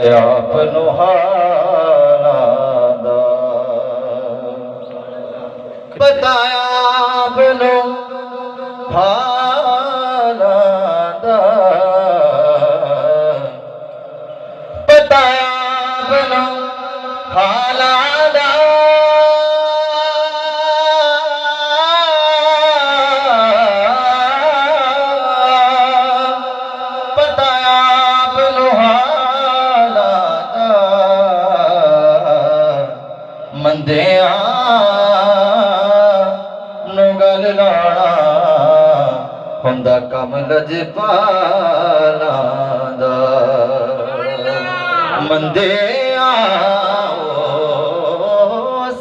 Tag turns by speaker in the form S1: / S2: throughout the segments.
S1: ਆਪਨੋ ਹਾਲਾਂ ਦਾ ਬਤਾਇਆ ਆਪਨੋ ਹਾਲਾਂ ਦਾ ਬਤਾਇਆ ਆਪਨੋ ਹਾਲਾਂ ਦਾ ਮੰਦਿਆਂ ਨੂੰ ਗੱਲ ਲਾਉਣਾ ਹੁੰਦਾ ਕੰਮ ਲਜਪਾਲਾਂ ਦਾ ਮੰਦਿਆਂ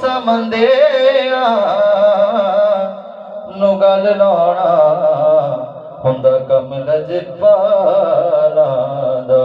S1: ਸਮੰਦਿਆਂ ਨੂੰ ਗੱਲ ਲਾਉਣਾ ਹੁੰਦਾ ਕੰਮ ਲਜਪਾਲਾਂ ਦਾ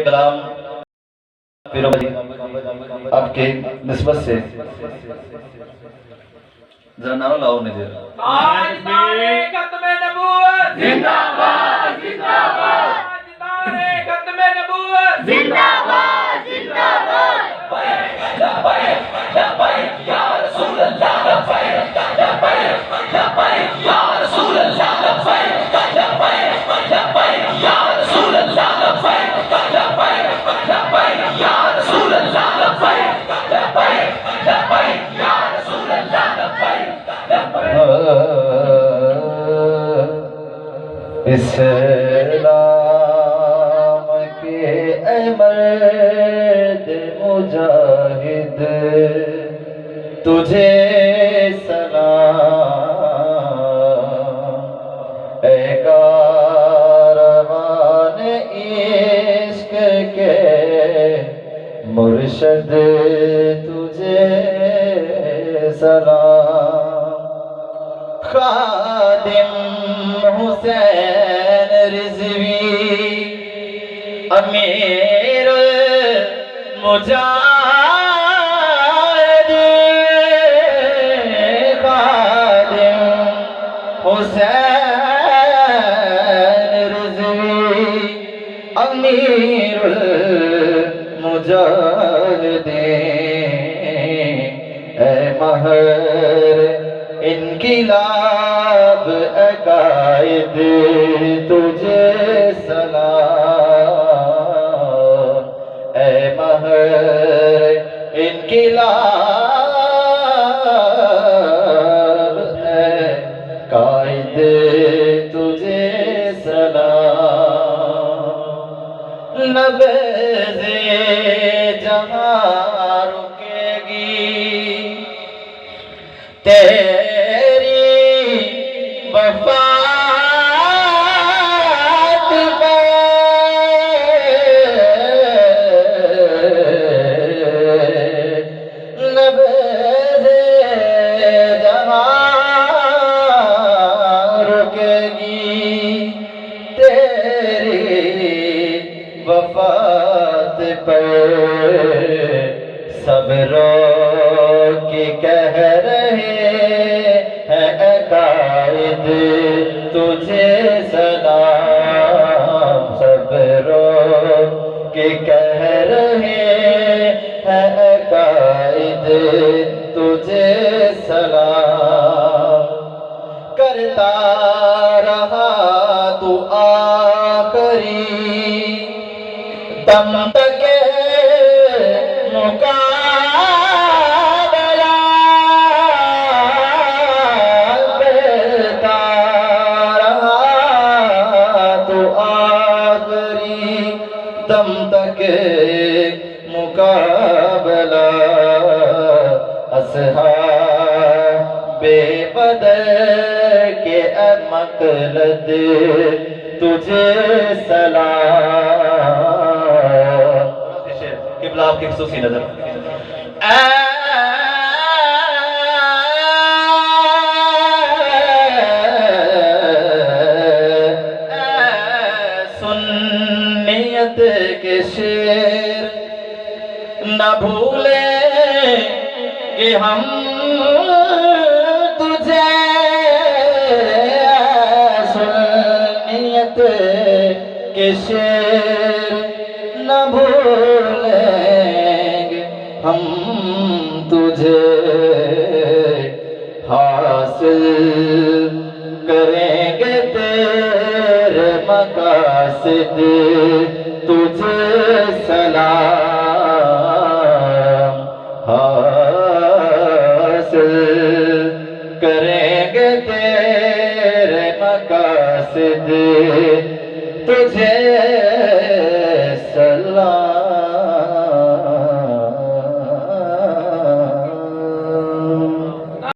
S1: یہ کلام پیرو بھائی آپ کی نسبت سے ذرا نام لاؤ مجھے
S2: تاجدارے ختم نبوت زندہ باد زندہ باد تاجدارے ختم نبوت زندہ باد زندہ باد یا رسول اللہ یا رسول اللہ یا رسول اللہ یا رسول اللہ یا رسول اللہ
S1: اسلام کے اے مرد مجاہد تجھے سلام اے کاروان عشق کے مرشد تجھے سلام خادم حسین رضوی امیر المجاہد خادم حسین رضوی امیر المجاہد اے مہر انقلاب عقائد تجھے سلام اے مہر انقلاب عقائد تجھے سلام نبض جہاں رکے گی تیری وفات پر نبض جہاں رکے گی تیری وفات پر سب رو کے کہہ رہے ہیں عقائد تجھے سلام سب رو کے کہہ رہے ہیں عقائد تجھے سلام کرتا رہا تو آخری دم تک مقابلہ کرتا رہا تو آخری دم تک مقابلہ اصحاب بدر کے مقلد تجھے سلام قبلہ آپ کی خصوصی نظر سنیت کے شیر نہ بھولیں کہ ہم تجھے سنیت کے شیر نہ بھولیں گے ہم تجھے حاصل کریں گے تیرے مقاصد تجھے سلام حاصل کریں گے تیرے مقاصد تجھے